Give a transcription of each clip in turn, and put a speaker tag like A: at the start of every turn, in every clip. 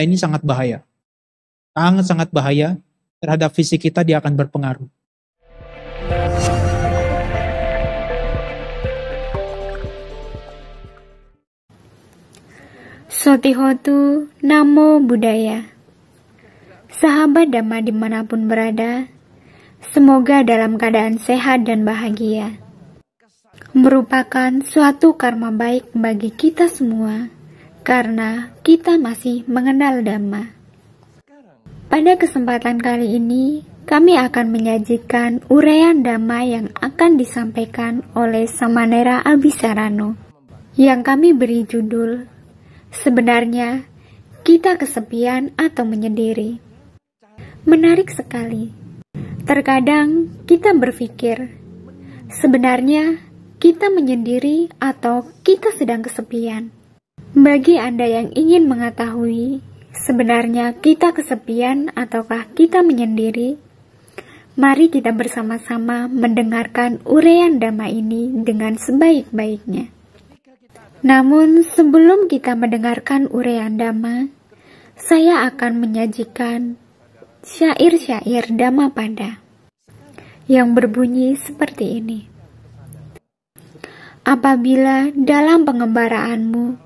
A: Nah, ini sangat bahaya. Sangat-sangat bahaya terhadap fisik kita, dia akan berpengaruh.
B: Sotihotu Namo Buddhaya. Sahabat Dhamma dimanapun berada, semoga dalam keadaan sehat dan bahagia. Merupakan suatu karma baik bagi kita semua, karena kita masih mengenal Dhamma. Pada kesempatan kali ini, kami akan menyajikan uraian Dhamma yang akan disampaikan oleh Samanera Abhisarano, yang kami beri judul, Sebenarnya Kita Kesepian atau Menyendiri. Menarik sekali. Terkadang kita berpikir, sebenarnya kita menyendiri atau kita sedang kesepian. Bagi Anda yang ingin mengetahui sebenarnya kita kesepian ataukah kita menyendiri, mari kita bersama-sama mendengarkan uraian Dhamma ini dengan sebaik-baiknya. Namun sebelum kita mendengarkan uraian Dhamma, saya akan menyajikan syair-syair Dhammapada yang berbunyi seperti ini. Apabila dalam pengembaraanmu,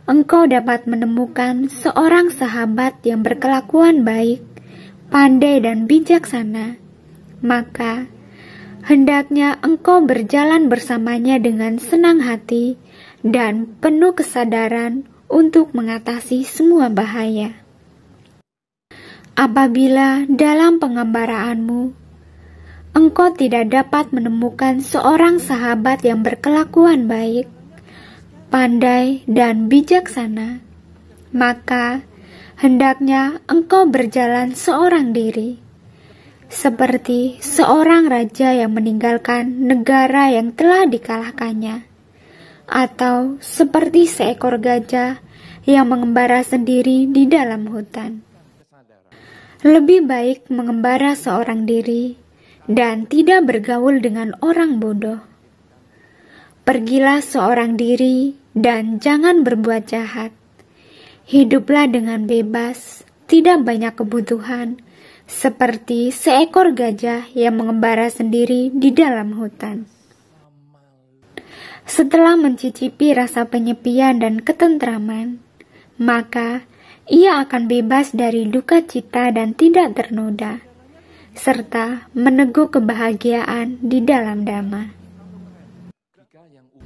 B: engkau dapat menemukan seorang sahabat yang berkelakuan baik, pandai dan bijaksana, maka hendaknya engkau berjalan bersamanya dengan senang hati dan penuh kesadaran untuk mengatasi semua bahaya. Apabila dalam pengembaraanmu, engkau tidak dapat menemukan seorang sahabat yang berkelakuan baik, pandai dan bijaksana, maka hendaknya engkau berjalan seorang diri, seperti seorang raja yang meninggalkan negara yang telah dikalahkannya, atau seperti seekor gajah yang mengembara sendiri di dalam hutan. Lebih baik mengembara seorang diri dan tidak bergaul dengan orang bodoh. Pergilah seorang diri dan jangan berbuat jahat. Hiduplah dengan bebas, tidak banyak kebutuhan, seperti seekor gajah yang mengembara sendiri di dalam hutan. Setelah mencicipi rasa penyepian dan ketentraman, maka ia akan bebas dari duka cita dan tidak ternoda, serta meneguk kebahagiaan di dalam Dhamma.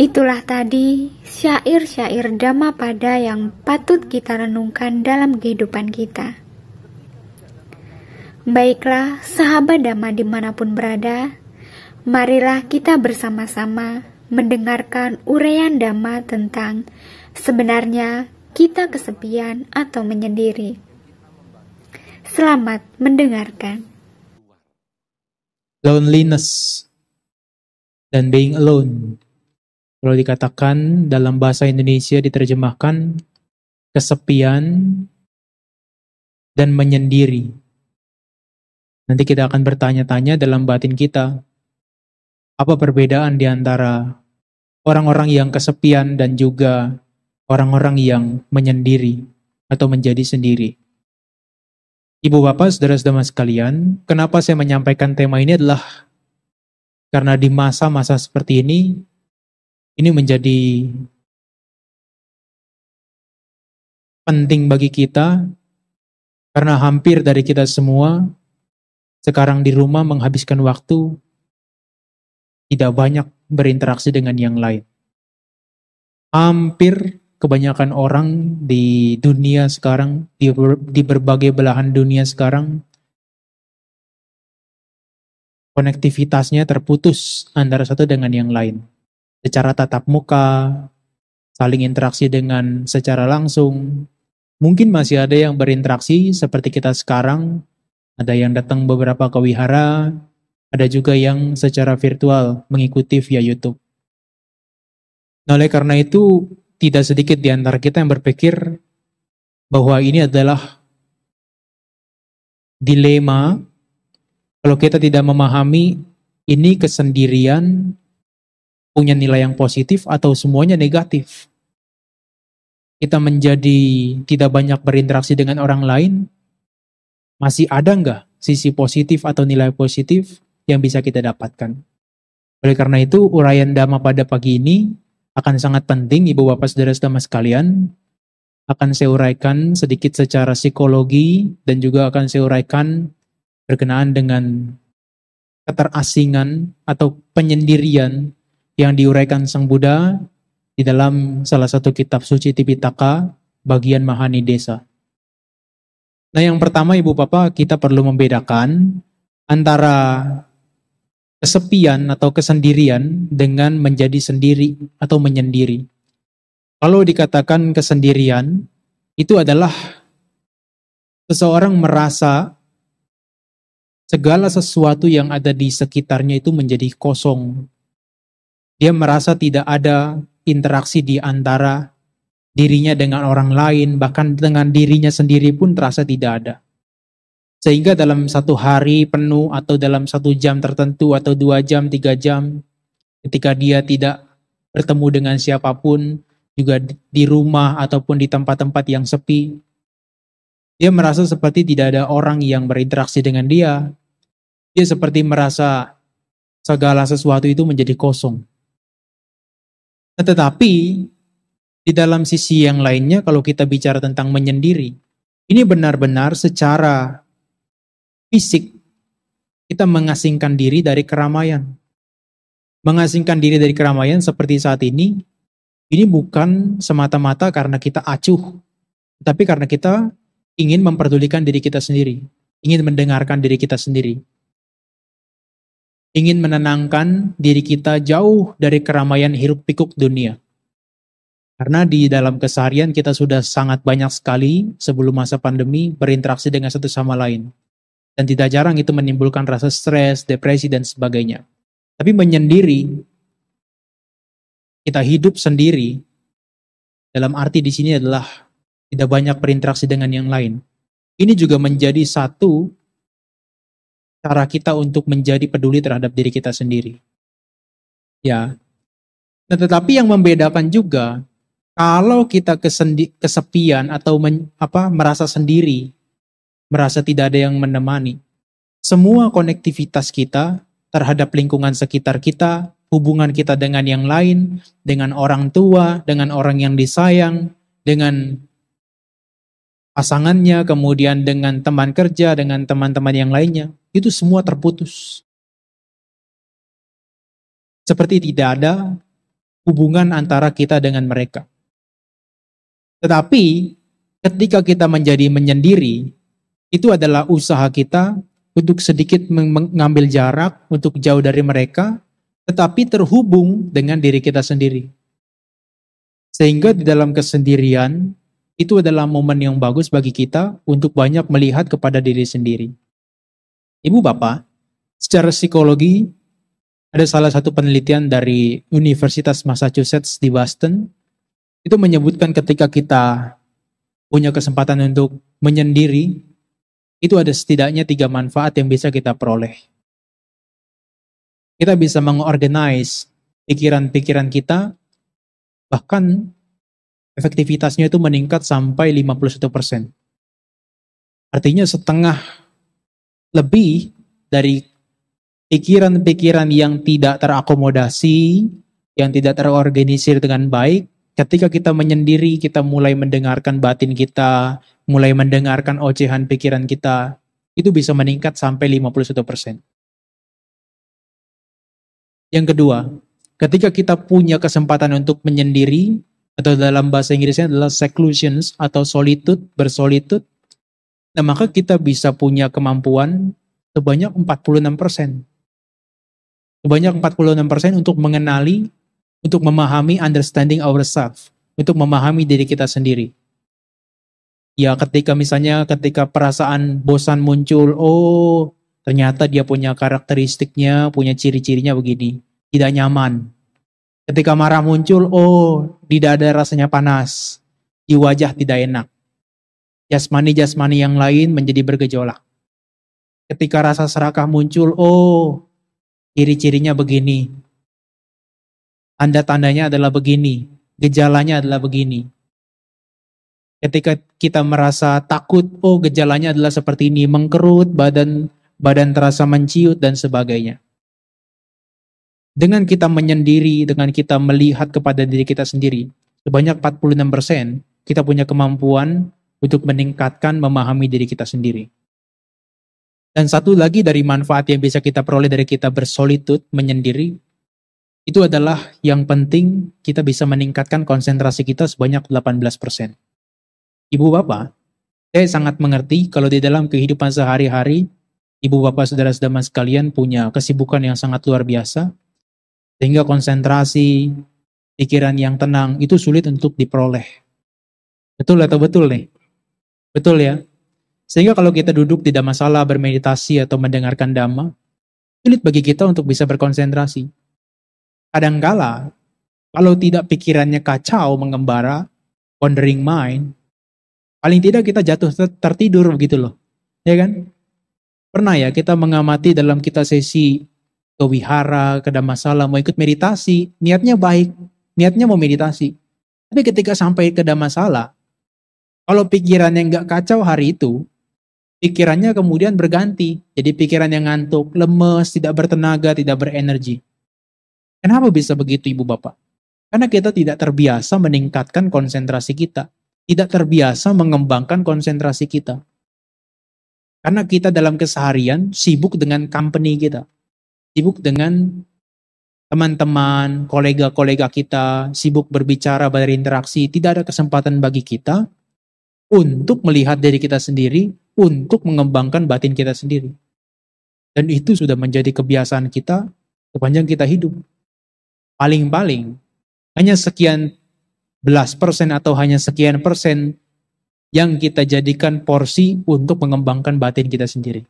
B: Itulah tadi syair-syair Dhammapada yang patut kita renungkan dalam kehidupan kita. Baiklah, sahabat Dhamma dimanapun berada, marilah kita bersama-sama mendengarkan uraian Dhamma tentang sebenarnya kita kesepian atau menyendiri. Selamat mendengarkan.
A: Loneliness dan being alone, kalau dikatakan dalam bahasa Indonesia diterjemahkan kesepian dan menyendiri. Nanti kita akan bertanya-tanya dalam batin kita, apa perbedaan di antara orang-orang yang kesepian dan juga orang-orang yang menyendiri atau menjadi sendiri. Ibu bapak, saudara-saudara sekalian, kenapa saya menyampaikan tema ini adalah karena di masa-masa seperti ini menjadi penting bagi kita, karena hampir dari kita semua sekarang di rumah menghabiskan waktu tidak banyak berinteraksi dengan yang lain. Hampir kebanyakan orang di dunia sekarang, di berbagai belahan dunia sekarang, konektivitasnya terputus antara satu dengan yang lain. Secara tatap muka, saling interaksi dengan secara langsung. Mungkin masih ada yang berinteraksi seperti kita sekarang, ada yang datang beberapa ke wihara, ada juga yang secara virtual mengikuti via YouTube. Nah, oleh karena itu, tidak sedikit di antara kita yang berpikir bahwa ini adalah dilema kalau kita tidak memahami ini kesendirian punya nilai yang positif atau semuanya negatif. kita menjadi tidak banyak berinteraksi dengan orang lain, masih ada nggak sisi positif atau nilai positif yang bisa kita dapatkan? Oleh karena itu, uraian Dhamma pada pagi ini akan sangat penting, Ibu Bapak Saudara-saudara sekalian. Akan saya uraikan sedikit secara psikologi dan juga akan saya uraikan berkenaan dengan keterasingan atau penyendirian yang diuraikan Sang Buddha di dalam salah satu kitab suci Tipitaka bagian Mahanidesa. Nah, yang pertama Ibu Bapak, kita perlu membedakan antara kesepian atau kesendirian dengan menjadi sendiri atau menyendiri. Kalau dikatakan kesendirian, itu adalah seseorang merasa segala sesuatu yang ada di sekitarnya itu menjadi kosong. Dia merasa tidak ada interaksi di antara dirinya dengan orang lain, bahkan dengan dirinya sendiri pun terasa tidak ada. Sehingga dalam satu hari penuh atau dalam 1 jam tertentu atau 2 jam, 3 jam, ketika dia tidak bertemu dengan siapapun, juga di rumah ataupun di tempat-tempat yang sepi, dia merasa seperti tidak ada orang yang berinteraksi dengan dia. Dia seperti merasa segala sesuatu itu menjadi kosong. Tetapi di dalam sisi yang lainnya, kalau kita bicara tentang menyendiri, ini benar-benar secara fisik kita mengasingkan diri dari keramaian. Mengasingkan diri dari keramaian seperti saat ini bukan semata-mata karena kita acuh, tapi karena kita ingin memperdulikan diri kita sendiri, ingin mendengarkan diri kita sendiri, ingin menenangkan diri kita jauh dari keramaian hiruk pikuk dunia. Karena di dalam keseharian kita sudah sangat banyak sekali sebelum masa pandemi berinteraksi dengan satu sama lain. Dan tidak jarang itu menimbulkan rasa stres, depresi, dan sebagainya. Tapi menyendiri, kita hidup sendiri, dalam arti di sini adalah tidak banyak berinteraksi dengan yang lain. Ini juga menjadi satu cara kita untuk menjadi peduli terhadap diri kita sendiri. Ya. Nah, tetapi yang membedakan juga, kalau kita kesepian atau merasa sendiri, merasa tidak ada yang menemani, semua konektivitas kita terhadap lingkungan sekitar kita, hubungan kita dengan yang lain, dengan orang tua, dengan orang yang disayang, dengan pasangannya, kemudian dengan teman kerja, dengan teman-teman yang lainnya, itu semua terputus. Seperti tidak ada hubungan antara kita dengan mereka. Tetapi ketika kita menjadi menyendiri, itu adalah usaha kita untuk sedikit mengambil jarak, untuk jauh dari mereka, tetapi terhubung dengan diri kita sendiri. Sehingga di dalam kesendirian, itu adalah momen yang bagus bagi kita untuk banyak melihat kepada diri sendiri. Ibu Bapak, secara psikologi, ada salah satu penelitian dari Universitas Massachusetts di Boston, itu menyebutkan ketika kita punya kesempatan untuk menyendiri, itu ada setidaknya 3 manfaat yang bisa kita peroleh. Kita bisa mengorganize pikiran-pikiran kita, bahkan efektivitasnya itu meningkat sampai 51%. Artinya setengah lebih dari pikiran-pikiran yang tidak terakomodasi, yang tidak terorganisir dengan baik, ketika kita menyendiri, kita mulai mendengarkan batin kita, mulai mendengarkan ocehan pikiran kita, itu bisa meningkat sampai 51%. Yang kedua, ketika kita punya kesempatan untuk menyendiri, atau dalam bahasa Inggrisnya adalah seclusions atau solitude, bersolitud, nah maka kita bisa punya kemampuan sebanyak 46%. Sebanyak 46% untuk mengenali, untuk memahami, understanding ourselves, untuk memahami diri kita sendiri. Ya ketika perasaan bosan muncul, oh ternyata dia punya karakteristiknya, punya ciri-cirinya begini, tidak nyaman. Ketika marah muncul, oh di dada rasanya panas, di wajah tidak enak. Jasmani-jasmani yang lain menjadi bergejolak. Ketika rasa serakah muncul, oh ciri-cirinya begini. Tanda-tandanya adalah begini, gejalanya adalah begini. Ketika kita merasa takut, oh gejalanya adalah seperti ini, mengkerut, badan terasa menciut dan sebagainya. Dengan kita menyendiri, dengan kita melihat kepada diri kita sendiri, sebanyak 46% kita punya kemampuan untuk meningkatkan memahami diri kita sendiri. Dan satu lagi dari manfaat yang bisa kita peroleh dari kita bersolitude, menyendiri, itu adalah yang penting kita bisa meningkatkan konsentrasi kita sebanyak 18%. Ibu bapak, saya sangat mengerti kalau di dalam kehidupan sehari-hari, ibu bapak saudara-saudara sekalian punya kesibukan yang sangat luar biasa, sehingga konsentrasi, pikiran yang tenang itu sulit untuk diperoleh. Betul atau betul nih? Betul ya? Sehingga kalau kita duduk tidak masalah bermeditasi atau mendengarkan dhamma, sulit bagi kita untuk bisa berkonsentrasi. Kadangkala, kalau tidak pikirannya kacau, mengembara, wandering mind, paling tidak kita jatuh tertidur begitu loh. Ya kan? Pernah ya kita mengamati dalam kita sesi ke wihara, ke Dhammasala, mau ikut meditasi, niatnya baik, niatnya mau meditasi. Tapi ketika sampai ke Dhammasala, kalau pikirannya nggak kacau hari itu, pikirannya kemudian berganti. Jadi pikiran yang ngantuk, lemes, tidak bertenaga, tidak berenergi. Kenapa bisa begitu Ibu Bapak? Karena kita tidak terbiasa meningkatkan konsentrasi kita. Tidak terbiasa mengembangkan konsentrasi kita. Karena kita dalam keseharian sibuk dengan company kita. Sibuk dengan teman-teman, kolega-kolega kita, sibuk berbicara, berinteraksi, tidak ada kesempatan bagi kita untuk melihat diri kita sendiri, untuk mengembangkan batin kita sendiri. Dan itu sudah menjadi kebiasaan kita sepanjang kita hidup. Paling-paling, hanya sekian belas persen atau hanya sekian persen yang kita jadikan porsi untuk mengembangkan batin kita sendiri.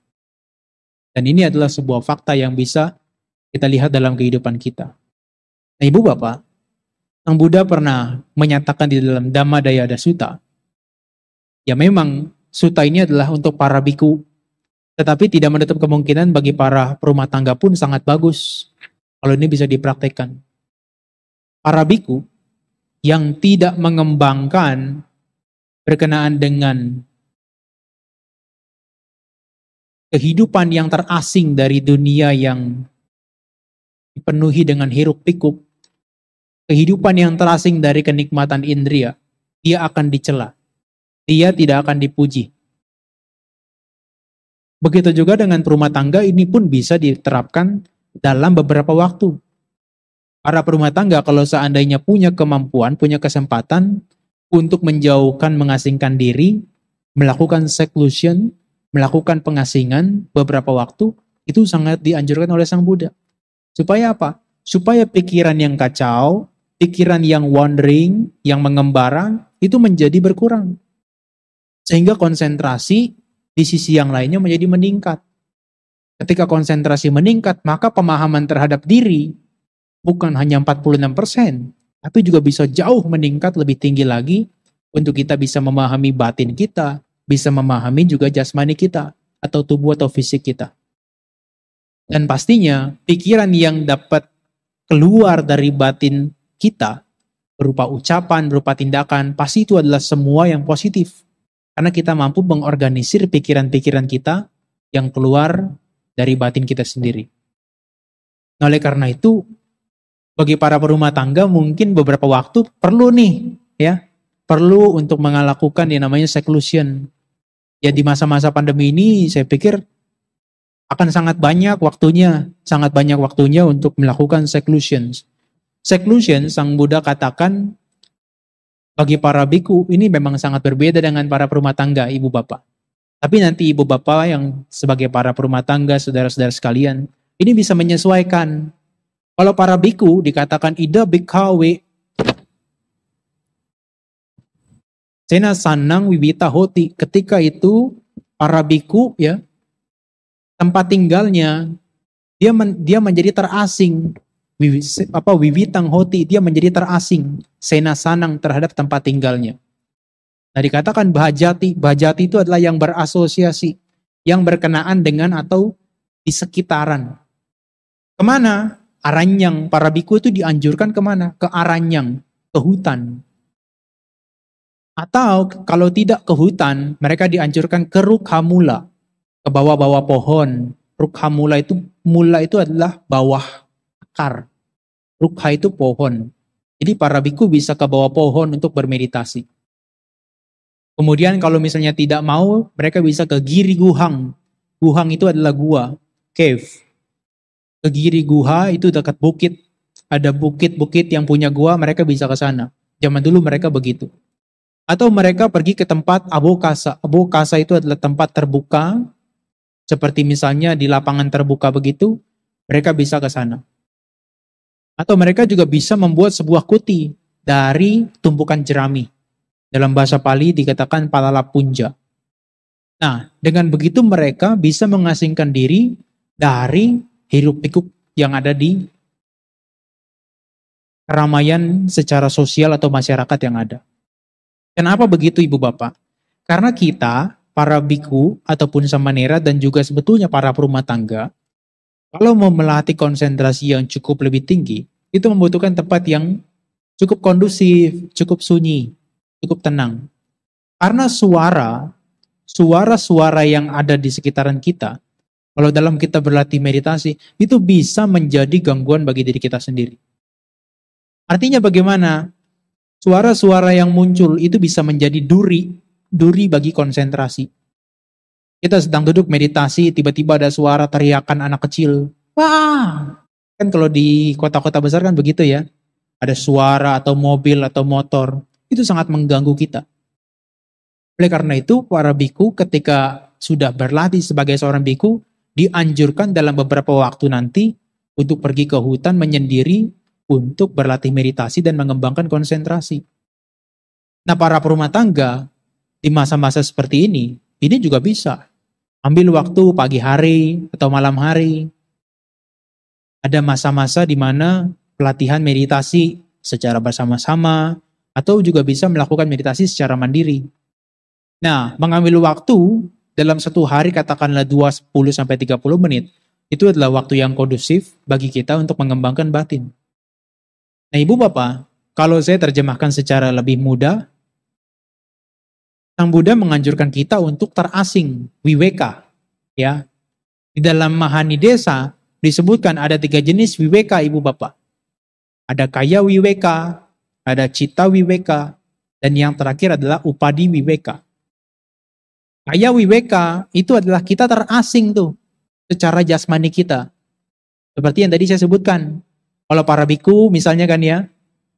A: Dan ini adalah sebuah fakta yang bisa kita lihat dalam kehidupan kita. Nah Ibu Bapak, Sang Buddha pernah menyatakan di dalam Dhammadayada Sutta, ya memang sutta ini adalah untuk para biku, tetapi tidak menutup kemungkinan bagi para perumah tangga pun sangat bagus kalau ini bisa dipraktekkan. Para biku yang tidak mengembangkan berkenaan dengan kehidupan yang terasing dari dunia yang dipenuhi dengan hiruk pikuk, kehidupan yang terasing dari kenikmatan indria, dia akan dicela. Dia tidak akan dipuji. Begitu juga dengan perumah tangga, ini pun bisa diterapkan dalam beberapa waktu. Para perumah tangga kalau seandainya punya kemampuan, punya kesempatan untuk menjauhkan, mengasingkan diri, melakukan seclusion, melakukan pengasingan beberapa waktu, itu sangat dianjurkan oleh Sang Buddha. Supaya apa? Supaya pikiran yang kacau, pikiran yang wandering, yang mengembara, itu menjadi berkurang. Sehingga konsentrasi di sisi yang lainnya menjadi meningkat. Ketika konsentrasi meningkat, maka pemahaman terhadap diri bukan hanya 46%, tapi juga bisa jauh meningkat lebih tinggi lagi untuk kita bisa memahami batin kita, bisa memahami juga jasmani kita, atau tubuh atau fisik kita. Dan pastinya pikiran yang dapat keluar dari batin kita berupa ucapan, berupa tindakan, pasti itu adalah semua yang positif. Karena kita mampu mengorganisir pikiran-pikiran kita yang keluar dari batin kita sendiri. Nah, oleh karena itu, bagi para perumah tangga mungkin beberapa waktu perlu nih, ya, perlu untuk melakukan yang namanya seclusion. Ya di masa-masa pandemi ini saya pikir akan sangat banyak waktunya untuk melakukan seclusion. Seclusion, Sang Buddha katakan, bagi para biku ini memang sangat berbeda dengan para perumah tangga, ibu bapak. Tapi nanti ibu bapak yang sebagai para perumah tangga, saudara-saudara sekalian, ini bisa menyesuaikan. Kalau para biku dikatakan ida bikawe sena sanang wibita hoti, ketika itu para biku ya tempat tinggalnya dia menjadi terasing. Wiwitang hoti, dia menjadi terasing, sena sanang terhadap tempat tinggalnya. Nah dikatakan bahajati itu adalah yang berasosiasi, yang berkenaan dengan atau di sekitaran. Kemana? Aranyang, para biku itu dianjurkan kemana? Ke Aranyang, ke hutan. Atau kalau tidak ke hutan, mereka dianjurkan ke rukhamula, ke bawah-bawah pohon. Rukhamula itu, mula itu adalah bawah akar. Rukha itu pohon. Jadi para biku bisa ke bawah pohon untuk bermeditasi. Kemudian kalau misalnya tidak mau, mereka bisa ke Giri Guhang. Guhang itu adalah gua, cave. Ke Giri Guha itu dekat bukit. Ada bukit-bukit yang punya gua, mereka bisa ke sana. Zaman dulu mereka begitu. Atau mereka pergi ke tempat Abokasa. Abokasa itu adalah tempat terbuka, seperti misalnya di lapangan terbuka begitu, mereka bisa ke sana. Atau mereka juga bisa membuat sebuah kuti dari tumpukan jerami. Dalam bahasa Pali dikatakan palalapunja. Nah, dengan begitu mereka bisa mengasingkan diri dari hiruk pikuk yang ada di keramaian secara sosial atau masyarakat yang ada. Kenapa begitu Ibu Bapak? Karena kita, para biku ataupun samanera dan juga sebetulnya para perumah tangga, kalau mau melatih konsentrasi yang cukup lebih tinggi, itu membutuhkan tempat yang cukup kondusif, cukup sunyi, cukup tenang. Karena suara-suara yang ada di sekitaran kita, kalau dalam kita berlatih meditasi, itu bisa menjadi gangguan bagi diri kita sendiri. Artinya bagaimana? Suara-suara yang muncul itu bisa menjadi duri bagi konsentrasi. Kita sedang duduk meditasi, tiba-tiba ada suara teriakan anak kecil. Wah! Kan kalau di kota-kota besar kan begitu ya. Ada suara atau mobil atau motor. Itu sangat mengganggu kita. Oleh karena itu, para biku ketika sudah berlatih sebagai seorang biku, dianjurkan dalam beberapa waktu nanti untuk pergi ke hutan menyendiri untuk berlatih meditasi dan mengembangkan konsentrasi. Nah, para perumah tangga di masa-masa seperti ini juga bisa. Ambil waktu pagi hari atau malam hari. Ada masa-masa di mana pelatihan meditasi secara bersama-sama atau juga bisa melakukan meditasi secara mandiri. Nah, mengambil waktu dalam satu hari katakanlah 20-30 menit, itu adalah waktu yang kondusif bagi kita untuk mengembangkan batin. Nah, Ibu Bapak, kalau saya terjemahkan secara lebih mudah, Sang Buddha menganjurkan kita untuk terasing, wiweka. Ya, di dalam Mahanidesa disebutkan ada 3 jenis wiweka, Ibu Bapak. Ada kaya wiweka, ada cita wiweka, dan yang terakhir adalah upadi wiweka. Kaya wiweka itu adalah kita terasing tuh secara jasmani kita. Seperti yang tadi saya sebutkan. Kalau para biku misalnya kan ya,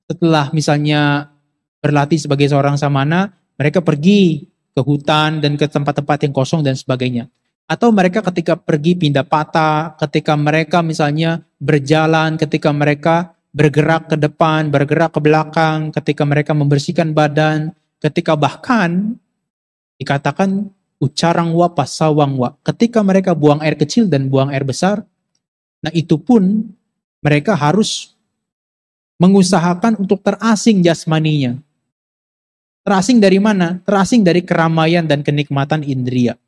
A: setelah misalnya berlatih sebagai seorang samana, mereka pergi ke hutan dan ke tempat-tempat yang kosong dan sebagainya. Atau mereka ketika pergi pindah patah, ketika mereka misalnya berjalan, ketika mereka bergerak ke depan, bergerak ke belakang, ketika mereka membersihkan badan, ketika bahkan dikatakan ucarang wa pasawang wa, ketika mereka buang air kecil dan buang air besar, nah itu pun mereka harus mengusahakan untuk terasing jasmaninya. Terasing dari mana? Terasing dari keramaian dan kenikmatan indria.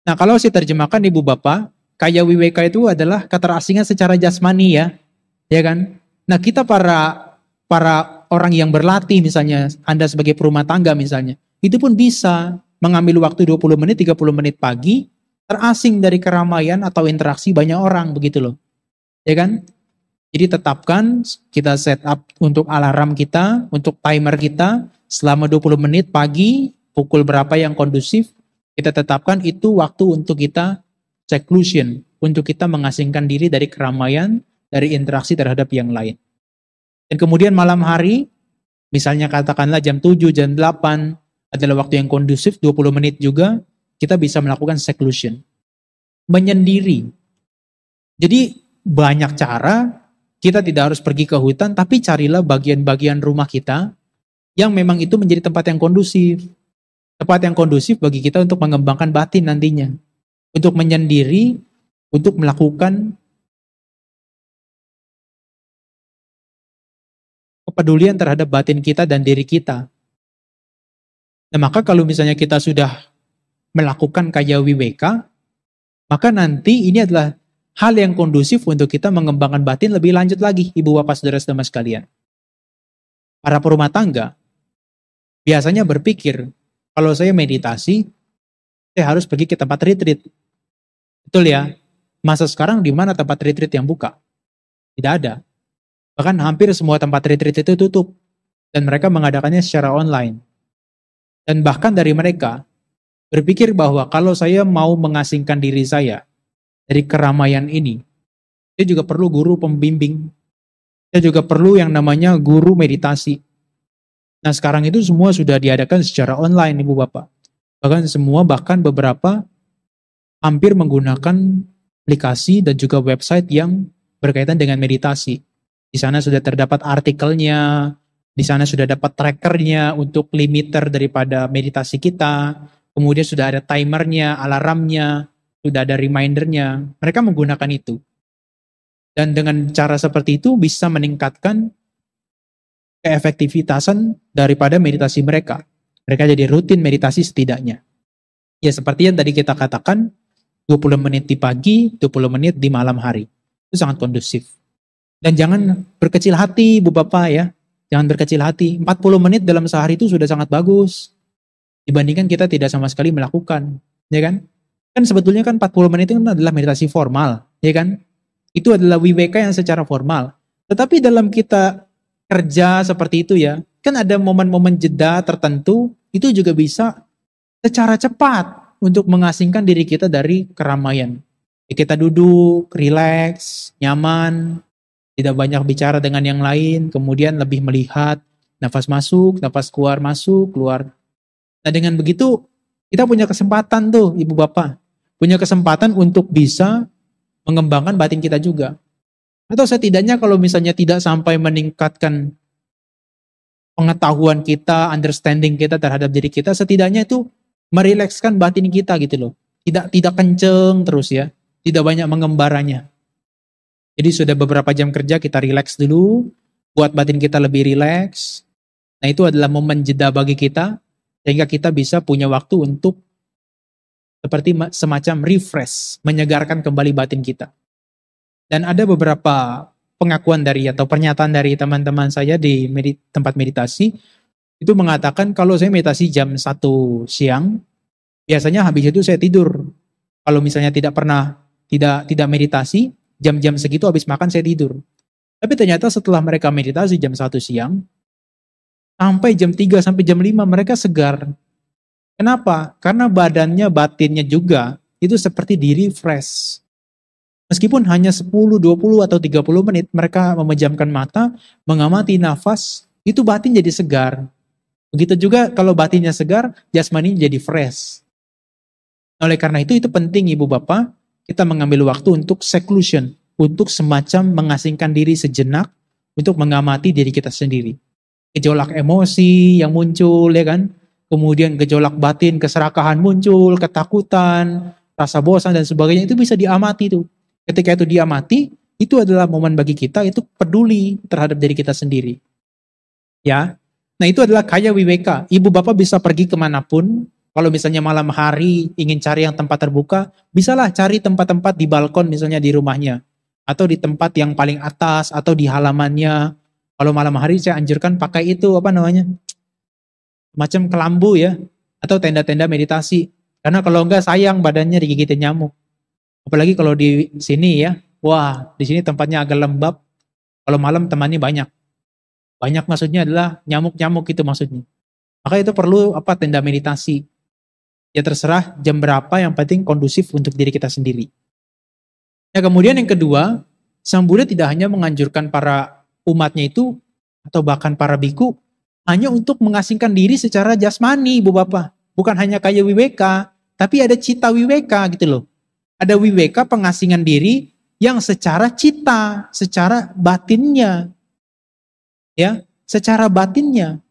A: Nah, kalau saya terjemahkan Ibu Bapak, kaya wiweka itu adalah keterasingan secara jasmani ya kan? Nah, kita para orang yang berlatih misalnya, Anda sebagai perumah tangga misalnya, itu pun bisa mengambil waktu 20 menit, 30 menit pagi, terasing dari keramaian atau interaksi banyak orang begitu loh. Ya kan? Jadi tetapkan, kita set up untuk alarm kita, untuk timer kita, selama 20 menit pagi, pukul berapa yang kondusif, kita tetapkan itu waktu untuk kita seclusion, untuk kita mengasingkan diri dari keramaian, dari interaksi terhadap yang lain. Dan kemudian malam hari, misalnya katakanlah jam 7, jam 8, adalah waktu yang kondusif, 20 menit juga, kita bisa melakukan seclusion. Menyendiri. Jadi banyak cara, kita tidak harus pergi ke hutan, tapi carilah bagian-bagian rumah kita yang memang itu menjadi tempat yang kondusif. Tempat yang kondusif bagi kita untuk mengembangkan batin nantinya. Untuk menyendiri, untuk melakukan kepedulian terhadap batin kita dan diri kita. Nah, maka kalau misalnya kita sudah melakukan kaya wiweka, maka nanti ini adalah hal yang kondusif untuk kita mengembangkan batin lebih lanjut lagi, Ibu Bapak Saudara-saudara sekalian. Para perumah tangga, biasanya berpikir, kalau saya meditasi, saya harus pergi ke tempat retreat. Betul ya? Masa sekarang di mana tempat retreat yang buka? Tidak ada. Bahkan hampir semua tempat retreat itu tutup. Dan mereka mengadakannya secara online. Dan bahkan dari mereka, berpikir bahwa kalau saya mau mengasingkan diri saya dari keramaian ini, saya juga perlu guru pembimbing. Saya juga perlu yang namanya guru meditasi. Nah sekarang itu semua sudah diadakan secara online Ibu Bapak. Bahkan beberapa hampir menggunakan aplikasi dan juga website yang berkaitan dengan meditasi. Di sana sudah terdapat artikelnya, di sana sudah dapat trackernya untuk limiter daripada meditasi kita, kemudian sudah ada timernya, alarmnya, sudah ada remindernya. Mereka menggunakan itu. Dan dengan cara seperti itu bisa meningkatkan keefektivitasan daripada meditasi mereka. Mereka jadi rutin meditasi setidaknya. Ya seperti yang tadi kita katakan, 20 menit di pagi, 20 menit di malam hari. Itu sangat kondusif. Dan jangan berkecil hati Bu Bapak ya. Jangan berkecil hati. 40 menit dalam sehari itu sudah sangat bagus. Dibandingkan kita tidak sama sekali melakukan. Ya kan? Kan sebetulnya kan 40 menit itu adalah meditasi formal. Ya kan? Itu adalah wiweka yang secara formal. Tetapi dalam kita kerja seperti itu ya, kan ada momen-momen jeda tertentu, itu juga bisa secara cepat untuk mengasingkan diri kita dari keramaian. Kita duduk, rileks, nyaman, tidak banyak bicara dengan yang lain, kemudian lebih melihat nafas masuk, nafas keluar masuk, keluar. Nah dengan begitu, kita punya kesempatan tuh Ibu Bapak, punya kesempatan untuk bisa mengembangkan batin kita juga. Atau setidaknya kalau misalnya tidak sampai meningkatkan pengetahuan kita, understanding kita terhadap diri kita, setidaknya itu merilekskan batin kita gitu loh. Tidak kenceng terus ya, tidak banyak mengembaranya. Jadi sudah beberapa jam kerja kita rileks dulu, buat batin kita lebih rileks. Nah itu adalah momen jeda bagi kita, sehingga kita bisa punya waktu untuk seperti semacam refresh, menyegarkan kembali batin kita. Dan ada beberapa pengakuan dari atau pernyataan dari teman-teman saya di tempat meditasi, itu mengatakan kalau saya meditasi jam 1 siang, biasanya habis itu saya tidur. Kalau misalnya tidak meditasi, jam-jam segitu habis makan saya tidur. Tapi ternyata setelah mereka meditasi jam 1 siang, sampai jam 3 sampai jam 5 mereka segar. Kenapa? Karena badannya, batinnya juga itu seperti di-refresh. Meskipun hanya 10, 20 atau 30 menit mereka memejamkan mata, mengamati nafas, itu batin jadi segar. Begitu juga kalau batinnya segar, jasmaninya jadi fresh. Oleh karena itu penting Ibu Bapak, kita mengambil waktu untuk seclusion, untuk semacam mengasingkan diri sejenak, untuk mengamati diri kita sendiri. Gejolak emosi yang muncul ya kan, kemudian gejolak batin, keserakahan muncul, ketakutan, rasa bosan dan sebagainya, itu bisa diamati tuh. Ketika itu diamati, itu adalah momen bagi kita itu peduli terhadap diri kita sendiri. Ya, nah itu adalah kaya wiweka. Ibu Bapak bisa pergi kemanapun, kalau misalnya malam hari ingin cari yang tempat terbuka, bisalah cari tempat-tempat di balkon misalnya di rumahnya, atau di tempat yang paling atas, atau di halamannya. Kalau malam hari saya anjurkan pakai itu, macam kelambu ya, atau tenda-tenda meditasi. Karena kalau enggak sayang badannya digigitin nyamuk. Apalagi kalau di sini ya, wah di sini tempatnya agak lembab. Kalau malam temannya banyak. Banyak maksudnya adalah nyamuk-nyamuk itu maksudnya. Maka itu perlu tenda meditasi. Ya terserah jam berapa, yang penting kondusif untuk diri kita sendiri. Ya kemudian yang kedua, Sang Buddha tidak hanya menganjurkan para umatnya itu, atau bahkan para biku, hanya untuk mengasingkan diri secara jasmani, Ibu Bapak. Bukan hanya kaya wiweka, tapi ada cita wiweka gitu loh. Ada wiweka pengasingan diri yang secara cita, secara batinnya. Ya, secara batinnya.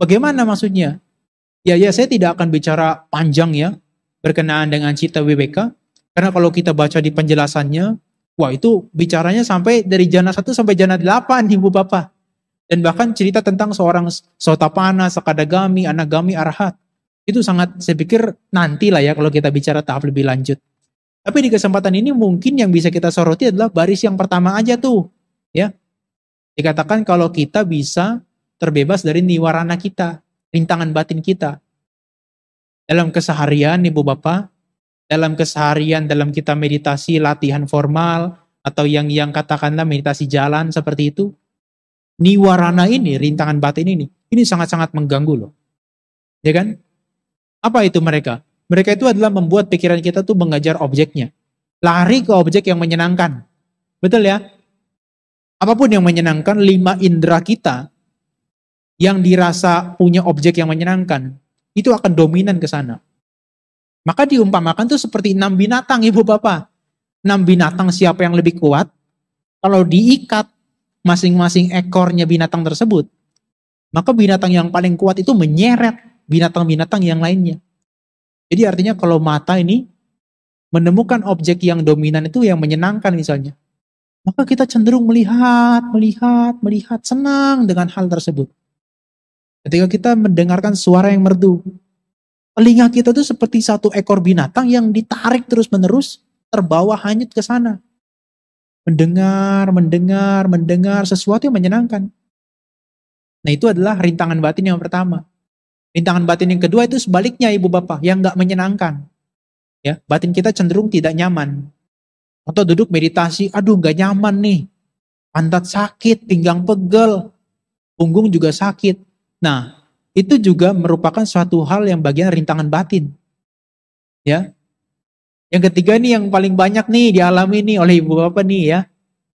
A: Bagaimana maksudnya? Ya saya tidak akan bicara panjang ya, berkenaan dengan cita wiweka. Karena kalau kita baca di penjelasannya, wah itu bicaranya sampai dari jana 1 sampai jana 8, Ibu Bapak. Dan bahkan cerita tentang seorang Sotapana, Sakadagami, Anagami, Arhat. Itu sangat, saya pikir nantilah ya kalau kita bicara tahap lebih lanjut. Tapi di kesempatan ini mungkin yang bisa kita soroti adalah baris yang pertama aja tuh. Ya, dikatakan kalau kita bisa terbebas dari niwarana kita. rintangan batin kita. Dalam keseharian Ibu Bapak, dalam keseharian, dalam kita meditasi, latihan formal, atau yang katakanlah meditasi jalan seperti itu, niwarana ini, rintangan batin ini sangat-sangat mengganggu loh. Ya kan? Apa itu mereka? Mereka itu adalah membuat pikiran kita tuh mengajar objeknya. Lari ke objek yang menyenangkan. Betul ya? Apapun yang menyenangkan, 5 indera kita yang dirasa punya objek yang menyenangkan, itu akan dominan ke sana. Maka diumpamakan tuh seperti 6 binatang Ibu Bapak. 6 binatang siapa yang lebih kuat? Kalau diikat masing-masing ekornya binatang tersebut, maka binatang yang paling kuat itu menyeret binatang-binatang yang lainnya. Jadi artinya kalau mata ini menemukan objek yang dominan itu yang menyenangkan misalnya, maka kita cenderung melihat, senang dengan hal tersebut. Ketika kita mendengarkan suara yang merdu, telinga kita tuh seperti satu ekor binatang yang ditarik terus-menerus, terbawa hanyut ke sana. Mendengar sesuatu yang menyenangkan. Nah itu adalah rintangan batin yang pertama. Rintangan batin yang kedua itu sebaliknya Ibu Bapak, yang gak menyenangkan. Ya, batin kita cenderung tidak nyaman. Atau duduk meditasi, aduh gak nyaman nih. Pantat sakit, pinggang pegel, punggung juga sakit. Nah, itu juga merupakan suatu hal yang bagian rintangan batin. Ya. Yang ketiga nih yang paling banyak nih dialami nih oleh Ibu Bapak nih ya.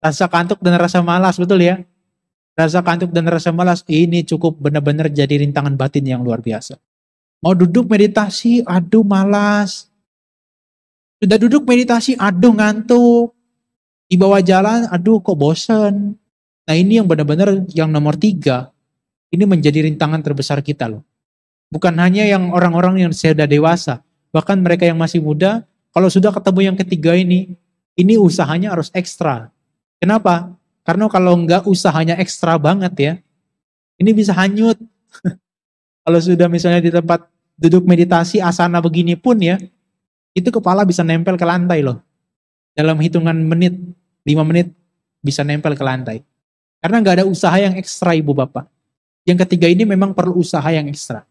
A: Rasa kantuk dan rasa malas, betul ya? Rasa kantuk dan rasa malas ini cukup benar-benar jadi rintangan batin yang luar biasa. Mau duduk meditasi, aduh malas. Sudah duduk meditasi, aduh ngantuk. Di bawah jalan, aduh kok bosen. Nah ini yang benar-benar yang nomor 3. Ini menjadi rintangan terbesar kita loh. Bukan hanya yang orang-orang yang sudah dewasa. Bahkan mereka yang masih muda, kalau sudah ketemu yang ketiga ini usahanya harus ekstra. Kenapa? Karena kalau enggak usahanya ekstra banget ya, ini bisa hanyut. Kalau sudah misalnya di tempat duduk meditasi, asana begini pun ya, itu kepala bisa nempel ke lantai loh. Dalam hitungan menit, 5 menit bisa nempel ke lantai. Karena enggak ada usaha yang ekstra Ibu Bapak. Yang ketiga ini memang perlu usaha yang ekstra.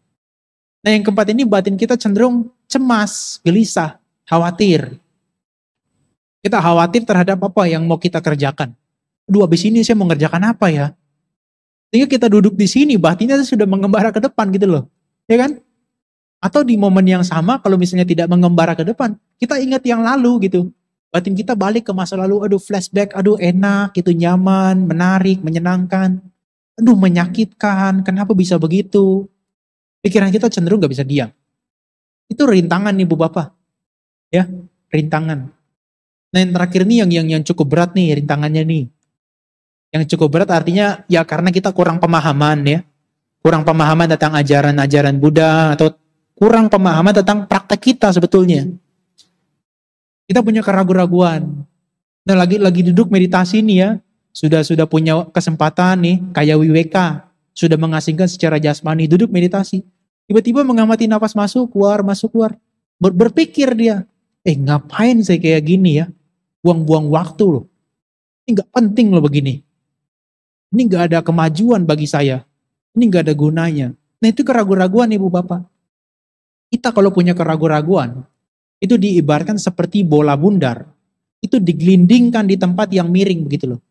A: Nah yang keempat ini batin kita cenderung cemas, gelisah, khawatir. Kita khawatir terhadap apa yang mau kita kerjakan. Aduh habis ini saya mau ngerjakan apa ya? Sehingga kita duduk di sini batinnya sudah mengembara ke depan gitu loh. Ya kan? Atau di momen yang sama kalau misalnya tidak mengembara ke depan, kita ingat yang lalu gitu. Batin kita balik ke masa lalu, aduh flashback, aduh enak, gitu nyaman, menarik, menyenangkan. Aduh menyakitkan, kenapa bisa begitu? Pikiran kita cenderung gak bisa diam. Itu rintangan nih Bu Bapak. Ya, rintangan. Nah yang terakhir nih yang cukup berat nih rintangannya nih. Yang cukup berat artinya ya karena kita kurang pemahaman ya. Kurang pemahaman tentang ajaran-ajaran Buddha atau kurang pemahaman tentang praktek kita sebetulnya. Kita punya keraguan-raguan. Nah lagi duduk meditasi nih ya. Sudah punya kesempatan nih, kayak Wiweka, sudah mengasingkan secara jasmani, duduk meditasi. Tiba-tiba mengamati nafas masuk, keluar. Berpikir dia, ngapain saya kayak gini ya? Buang-buang waktu loh. Ini gak penting loh begini. Ini gak ada kemajuan bagi saya. Ini gak ada gunanya. Nah itu keraguan-raguan Ibu Bapak. Kita kalau punya keraguan-raguan, itu diibaratkan seperti bola bundar. Itu digelindingkan di tempat yang miring begitu loh.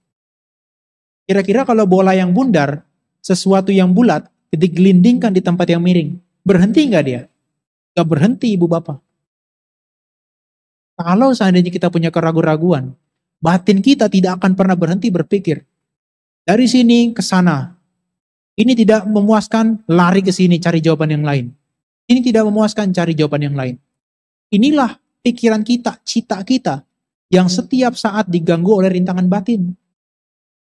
A: Kira-kira kalau bola yang bundar, sesuatu yang bulat, digelindingkan di tempat yang miring, berhenti nggak dia? Nggak berhenti Ibu Bapak. Kalau seandainya kita punya keraguan-raguan, batin kita tidak akan pernah berhenti berpikir. Dari sini ke sana. Ini tidak memuaskan, lari ke sini cari jawaban yang lain. Ini tidak memuaskan, cari jawaban yang lain. Inilah pikiran kita, cita kita, yang setiap saat diganggu oleh rintangan batin.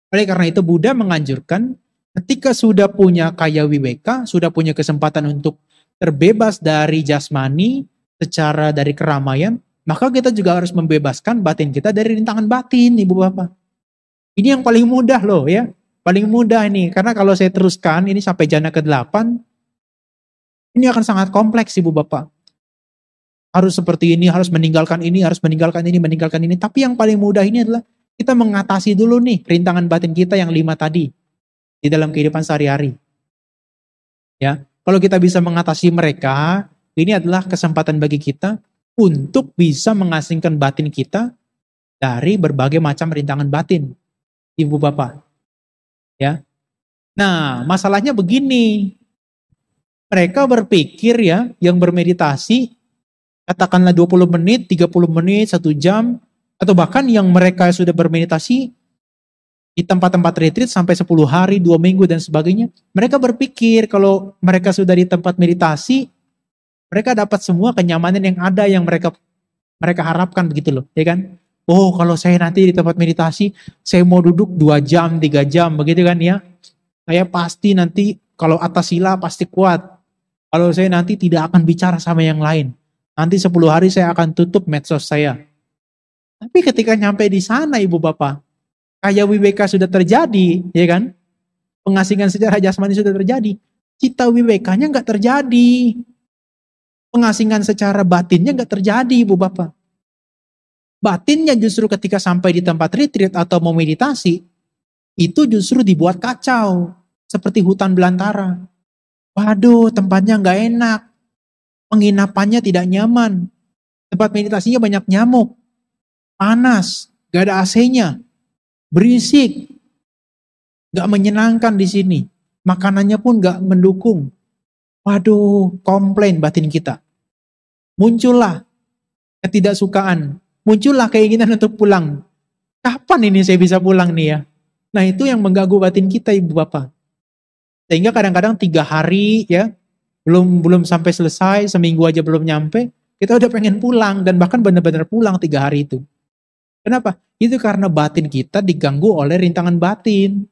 A: Oleh karena itu Buddha menganjurkan ketika sudah punya kaya wiweka, sudah punya kesempatan untuk terbebas dari jasmani secara dari keramaian, maka kita juga harus membebaskan batin kita dari rintangan batin, Ibu Bapak. Ini yang paling mudah loh ya. Paling mudah ini, karena kalau saya teruskan ini sampai jana ke-8, ini akan sangat kompleks Ibu Bapak. Harus seperti ini, harus meninggalkan ini, meninggalkan ini. Tapi yang paling mudah ini adalah kita mengatasi dulu nih rintangan batin kita yang 5 tadi di dalam kehidupan sehari-hari. Ya, Kalau kita bisa mengatasi mereka, ini adalah kesempatan bagi kita untuk bisa mengasingkan batin kita dari berbagai macam rintangan batin, Ibu Bapak. Ya. Nah, masalahnya begini. Mereka berpikir ya, yang bermeditasi, katakanlah 20 menit, 30 menit, 1 jam, atau bahkan yang mereka sudah bermeditasi di tempat-tempat retreat sampai 10 hari, 2 minggu, dan sebagainya. Mereka berpikir kalau mereka sudah di tempat meditasi, mereka dapat semua kenyamanan yang ada yang mereka harapkan begitu loh, ya kan? Oh, kalau saya nanti di tempat meditasi, saya mau duduk 2 jam, 3 jam, begitu kan ya? Saya pasti nanti kalau atas sila pasti kuat. Kalau saya nanti tidak akan bicara sama yang lain. Nanti 10 hari saya akan tutup medsos saya. Tapi ketika nyampe di sana Ibu Bapak, kayak wibeka sudah terjadi, ya kan? Pengasingan secara jasmani sudah terjadi. Cita wibekanya nggak terjadi. Pengasingan secara batinnya nggak terjadi Ibu Bapak. Batinnya justru ketika sampai di tempat retreat atau mau meditasi, itu justru dibuat kacau. Seperti hutan belantara. Waduh, tempatnya nggak enak. Penginapannya tidak nyaman. Tempat meditasinya banyak nyamuk. Panas, nggak ada AC-nya. Berisik. Nggak menyenangkan di sini. Makanannya pun nggak mendukung. Waduh, komplain batin kita. Muncullah ketidaksukaan. Muncullah keinginan untuk pulang. Kapan ini saya bisa pulang nih ya? Nah itu yang mengganggu batin kita Ibu Bapak. Sehingga kadang-kadang 3 hari ya, belum sampai selesai, seminggu aja belum nyampe, kita udah pengen pulang dan bahkan benar-benar pulang 3 hari itu. Kenapa? Itu karena batin kita diganggu oleh rintangan batin.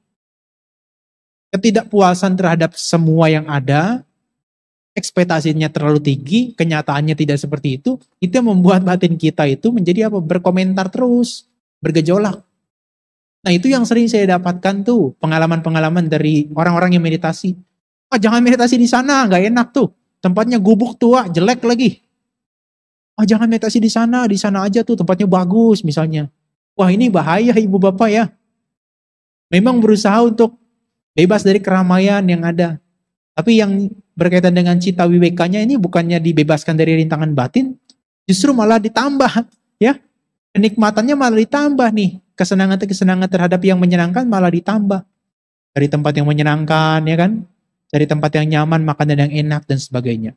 A: Ketidakpuasan terhadap semua yang ada, ekspektasinya terlalu tinggi, kenyataannya tidak seperti itu yang membuat batin kita itu menjadi apa? Berkomentar terus, bergejolak. Nah itu yang sering saya dapatkan tuh, pengalaman-pengalaman dari orang-orang yang meditasi. Ah, jangan meditasi di sana, nggak enak tuh. Tempatnya gubuk tua, jelek lagi. Ah, jangan meditasi di sana aja tuh, tempatnya bagus misalnya. Wah ini bahaya Ibu Bapak ya. Memang berusaha untuk bebas dari keramaian yang ada. Tapi yang berkaitan dengan cita wibekanya ini bukannya dibebaskan dari rintangan batin, justru malah ditambah ya. Kenikmatannya malah ditambah nih. Kesenangan terhadap yang menyenangkan malah ditambah. Dari tempat yang menyenangkan ya kan. Dari tempat yang nyaman, makanan yang enak dan sebagainya.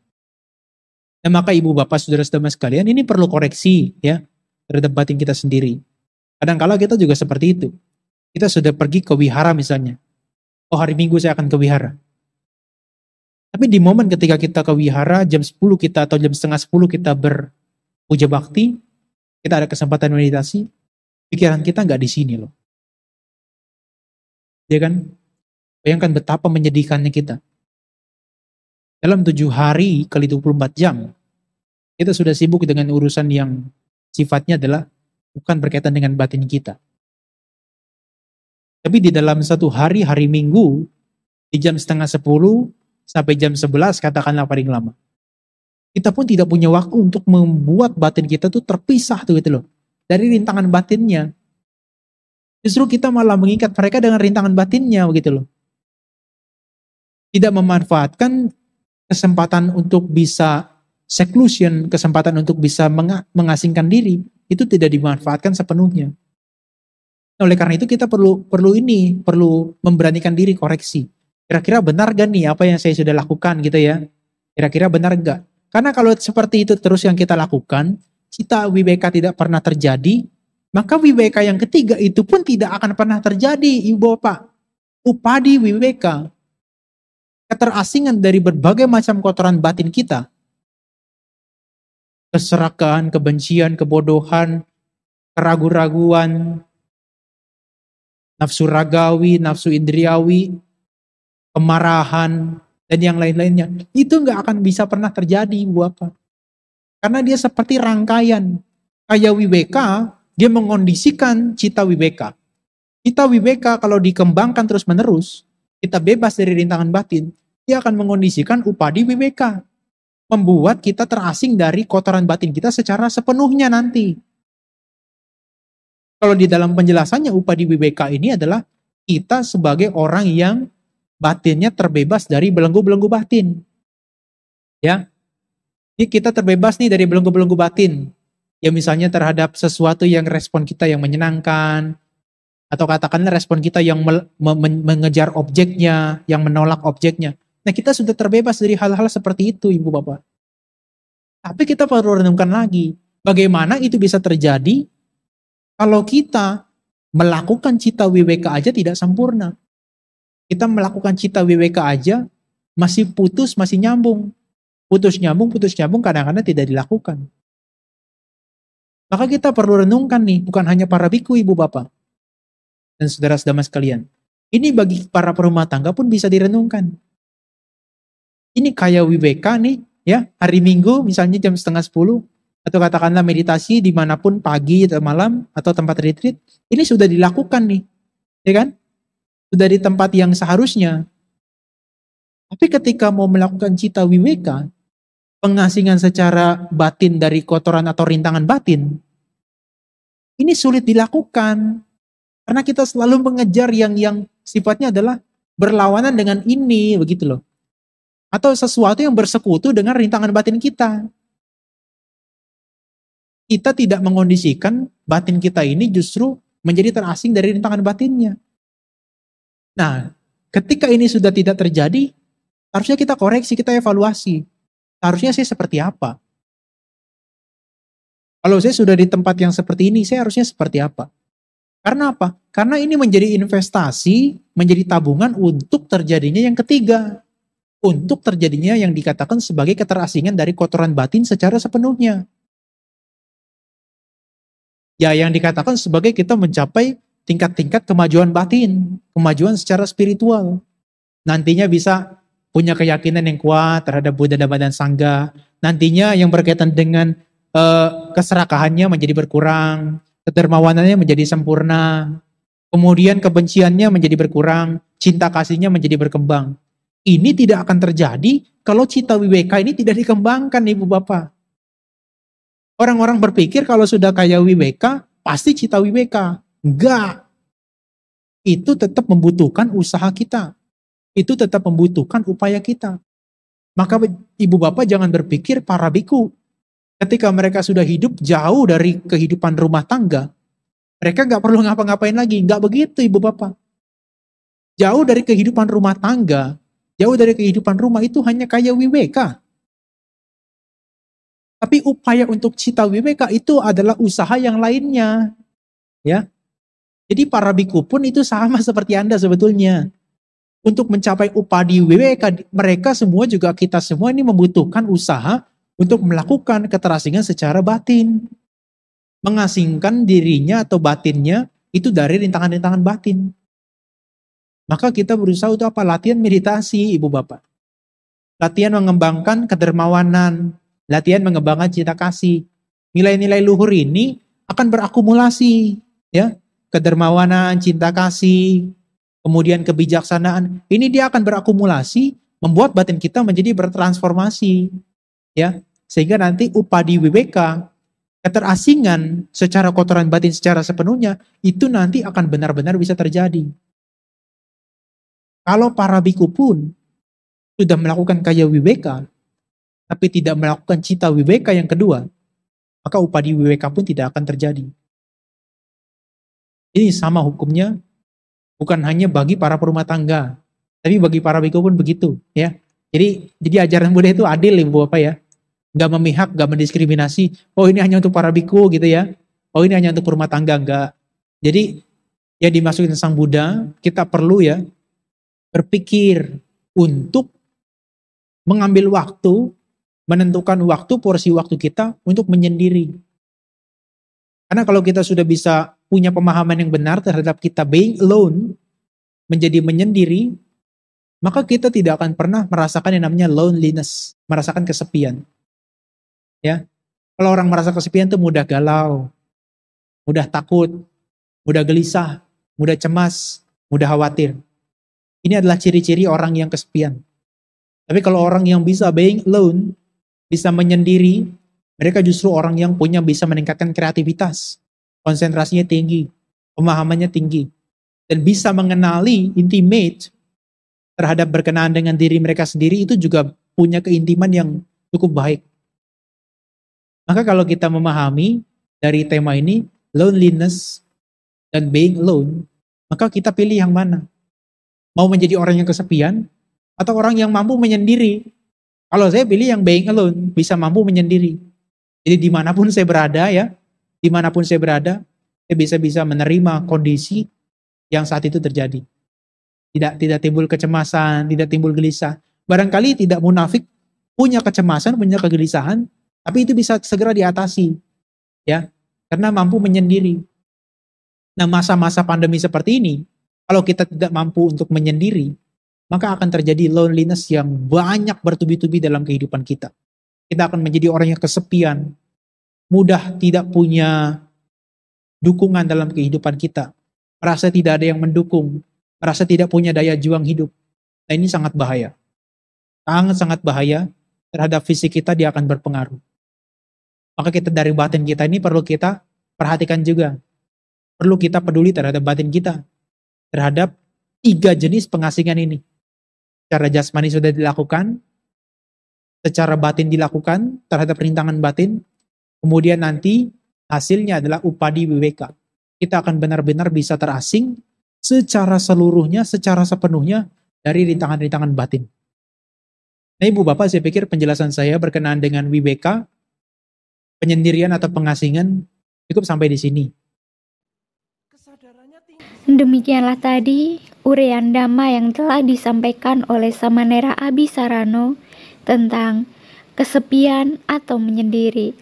A: Nah, maka Ibu Bapak Saudara-saudara sekalian ini perlu koreksi ya terhadap batin kita sendiri. Kadang-kala kita juga seperti itu. Kita sudah pergi ke wihara misalnya. Oh hari Minggu saya akan ke wihara. Tapi di momen ketika kita ke wihara jam 10 kita atau jam setengah 10 kita berpuja bakti, kita ada kesempatan meditasi, pikiran kita nggak di sini loh. Ya kan? Bayangkan betapa menyedihkannya kita. Dalam 7 hari kali 24 jam, kita sudah sibuk dengan urusan yang sifatnya adalah bukan berkaitan dengan batin kita. Tapi di dalam 1 hari, hari Minggu, di jam setengah 10 sampai jam 11 katakanlah paling lama. Kita pun tidak punya waktu untuk membuat batin kita tuh terpisah tuh gitu loh. Dari rintangan batinnya. Justru kita malah mengikat mereka dengan rintangan batinnya begitu loh. Tidak memanfaatkan kesempatan untuk bisa seclusion, kesempatan untuk bisa mengasingkan diri, itu tidak dimanfaatkan sepenuhnya. Oleh karena itu kita perlu memberanikan diri koreksi. Kira-kira benar gak nih apa yang saya sudah lakukan gitu ya? Kira-kira benar gak? Karena kalau seperti itu terus yang kita lakukan, cita wibeka tidak pernah terjadi, maka wibeka yang ketiga itu pun tidak akan pernah terjadi, Ibu Bapak. Upadi wibeka. Keterasingan dari berbagai macam kotoran batin kita. Keserakahan, kebencian, kebodohan, keraguan-raguan, nafsu ragawi, nafsu indriawi, kemarahan, dan yang lain-lainnya. Itu nggak akan bisa pernah terjadi, Ibu Bapak. Karena dia seperti rangkaian. Kayak wibeka, dia mengondisikan cita wibeka. Cita wibeka kalau dikembangkan terus-menerus, kita bebas dari rintangan batin, dia akan mengondisikan upadi wibeka. Membuat kita terasing dari kotoran batin kita secara sepenuhnya nanti. Kalau di dalam penjelasannya upadi wibeka ini adalah kita sebagai orang yang batinnya terbebas dari belenggu-belenggu batin. Ya, jadi kita terbebas nih dari belenggu-belenggu batin. Ya misalnya terhadap sesuatu yang respon kita yang menyenangkan, atau katakanlah respon kita yang mengejar objeknya, yang menolak objeknya. Nah kita sudah terbebas dari hal-hal seperti itu Ibu Bapak. Tapi kita perlu renungkan lagi, bagaimana itu bisa terjadi kalau kita melakukan cita wiweka aja tidak sempurna. Kita melakukan cita wiweka aja masih putus, masih nyambung. Putus nyambung, kadang-kadang tidak dilakukan. Maka kita perlu renungkan nih, bukan hanya para biku Ibu Bapak dan saudara-saudara sekalian. Ini bagi para perumah tangga pun bisa direnungkan. Ini kayak wiweka nih, ya hari Minggu misalnya jam 9:30, atau katakanlah meditasi dimanapun pagi atau malam, atau tempat retreat, ini sudah dilakukan nih, ya kan? Sudah di tempat yang seharusnya. Tapi ketika mau melakukan cita wiweka, pengasingan secara batin dari kotoran atau rintangan batin, ini sulit dilakukan. Karena kita selalu mengejar yang sifatnya adalah berlawanan dengan ini, begitu loh. Atau sesuatu yang bersekutu dengan rintangan batin kita. Kita tidak mengondisikan batin kita ini justru menjadi terasing dari rintangan batinnya. Nah, ketika ini sudah tidak terjadi, harusnya kita koreksi, kita evaluasi. Harusnya saya seperti apa? Kalau saya sudah di tempat yang seperti ini, saya harusnya seperti apa? Karena apa? Karena ini menjadi investasi, menjadi tabungan untuk terjadinya yang ketiga. Untuk terjadinya yang dikatakan sebagai keterasingan dari kotoran batin secara sepenuhnya. Ya, yang dikatakan sebagai kita mencapai tingkat-tingkat kemajuan batin, kemajuan secara spiritual. Nantinya bisa punya keyakinan yang kuat terhadap Buddha Dhamma dan Sangha. Nantinya yang berkaitan dengan keserakahannya menjadi berkurang, kedermawanannya menjadi sempurna, kemudian kebenciannya menjadi berkurang, cinta kasihnya menjadi berkembang. Ini tidak akan terjadi kalau cita wiweka ini tidak dikembangkan, Ibu Bapak. Orang-orang berpikir kalau sudah kaya wiweka, pasti cita wiweka. Enggak. Itu tetap membutuhkan usaha kita. Itu tetap membutuhkan upaya kita. Maka Ibu Bapak jangan berpikir para biku, ketika mereka sudah hidup jauh dari kehidupan rumah tangga, mereka nggak perlu ngapa-ngapain lagi. Nggak begitu Ibu Bapak. Jauh dari kehidupan rumah tangga, jauh dari kehidupan rumah itu hanya kaya wiweka. Tapi upaya untuk cita wiweka itu adalah usaha yang lainnya. Ya. Jadi para biku pun itu sama seperti Anda sebetulnya. Untuk mencapai upadi wiweka, mereka semua juga, kita semua ini membutuhkan usaha untuk melakukan keterasingan secara batin. Mengasingkan dirinya atau batinnya itu dari rintangan-rintangan batin. Maka kita berusaha untuk apa? Latihan meditasi, Ibu Bapak. Latihan mengembangkan kedermawanan, latihan mengembangkan cinta kasih. Nilai-nilai luhur ini akan berakumulasi, ya. Kedermawanan, cinta kasih, kemudian kebijaksanaan. Ini dia akan berakumulasi, membuat batin kita menjadi bertransformasi, ya. Sehingga nanti upadi wiweka, keterasingan secara kotoran batin secara sepenuhnya, itu nanti akan benar-benar bisa terjadi. Kalau para biku pun sudah melakukan kaya wiweka, tapi tidak melakukan cita wiweka yang kedua, maka upadi wiweka pun tidak akan terjadi. Ini sama hukumnya, bukan hanya bagi para perumah tangga, tapi bagi para biku pun begitu, ya. Jadi ajaran Buddha itu adil, Ibu Bapak, ya. Nggak memihak, nggak mendiskriminasi. Oh ini hanya untuk para biku gitu ya. Oh ini hanya untuk perumah tangga, enggak. Jadi ya dimasukin Sang Buddha, kita perlu ya berpikir untuk mengambil waktu, menentukan waktu, porsi waktu kita untuk menyendiri. Karena kalau kita sudah bisa punya pemahaman yang benar terhadap kita being alone, menjadi menyendiri, maka kita tidak akan pernah merasakan yang namanya loneliness, merasakan kesepian. Ya, kalau orang merasa kesepian itu mudah galau, mudah takut, mudah gelisah, mudah cemas, mudah khawatir. Ini adalah ciri-ciri orang yang kesepian. Tapi kalau orang yang bisa being alone, bisa menyendiri, mereka justru orang yang bisa meningkatkan kreativitas, konsentrasinya tinggi, pemahamannya tinggi, dan bisa mengenali intimate terhadap berkenaan dengan diri mereka sendiri, itu juga punya keintiman yang cukup baik. Maka kalau kita memahami dari tema ini, loneliness dan being alone, maka kita pilih yang mana? Mau menjadi orang yang kesepian atau orang yang mampu menyendiri? Kalau saya pilih yang being alone, bisa mampu menyendiri. Jadi dimanapun saya berada ya, dimanapun saya berada, saya bisa menerima kondisi yang saat itu terjadi. Tidak timbul kecemasan, tidak timbul gelisah. Barangkali tidak munafik punya kecemasan, punya kegelisahan, tapi itu bisa segera diatasi, ya, karena mampu menyendiri. Nah, masa-masa pandemi seperti ini, kalau kita tidak mampu untuk menyendiri, maka akan terjadi loneliness yang banyak bertubi-tubi dalam kehidupan kita. Kita akan menjadi orang yang kesepian, mudah tidak punya dukungan dalam kehidupan kita, merasa tidak ada yang mendukung, merasa tidak punya daya juang hidup. Nah, ini sangat bahaya. Sangat-sangat bahaya terhadap fisik kita, dia akan berpengaruh. Maka kita dari batin kita ini perlu kita perhatikan juga. Perlu kita peduli terhadap batin kita. Terhadap 3 jenis pengasingan ini. Secara jasmani sudah dilakukan, secara batin dilakukan terhadap rintangan batin, kemudian nanti hasilnya adalah upadi wibeka. Kita akan benar-benar bisa terasing secara seluruhnya, secara sepenuhnya dari rintangan-rintangan batin. Nah, Ibu Bapak, saya pikir penjelasan saya berkenaan dengan wibeka, penyendirian atau pengasingan cukup sampai di sini.
B: Demikianlah tadi uraian Dhamma yang telah disampaikan oleh Samanera Abhisarano tentang kesepian atau menyendiri.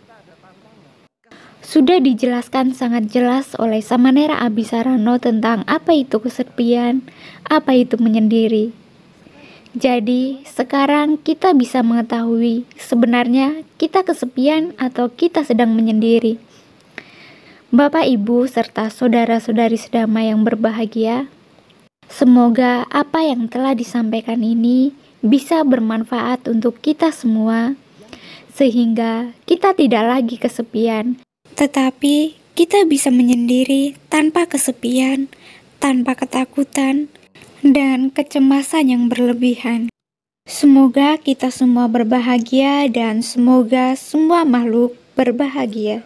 B: Sudah dijelaskan sangat jelas oleh Samanera Abhisarano tentang apa itu kesepian, apa itu menyendiri. Jadi, sekarang kita bisa mengetahui sebenarnya kita kesepian atau kita sedang menyendiri. Bapak, Ibu, serta saudara-saudari sedama yang berbahagia, semoga apa yang telah disampaikan ini bisa bermanfaat untuk kita semua, sehingga kita tidak lagi kesepian, tetapi kita bisa menyendiri tanpa kesepian, tanpa ketakutan, dan kecemasan yang berlebihan. Semoga kita semua berbahagia dan semoga semua makhluk berbahagia.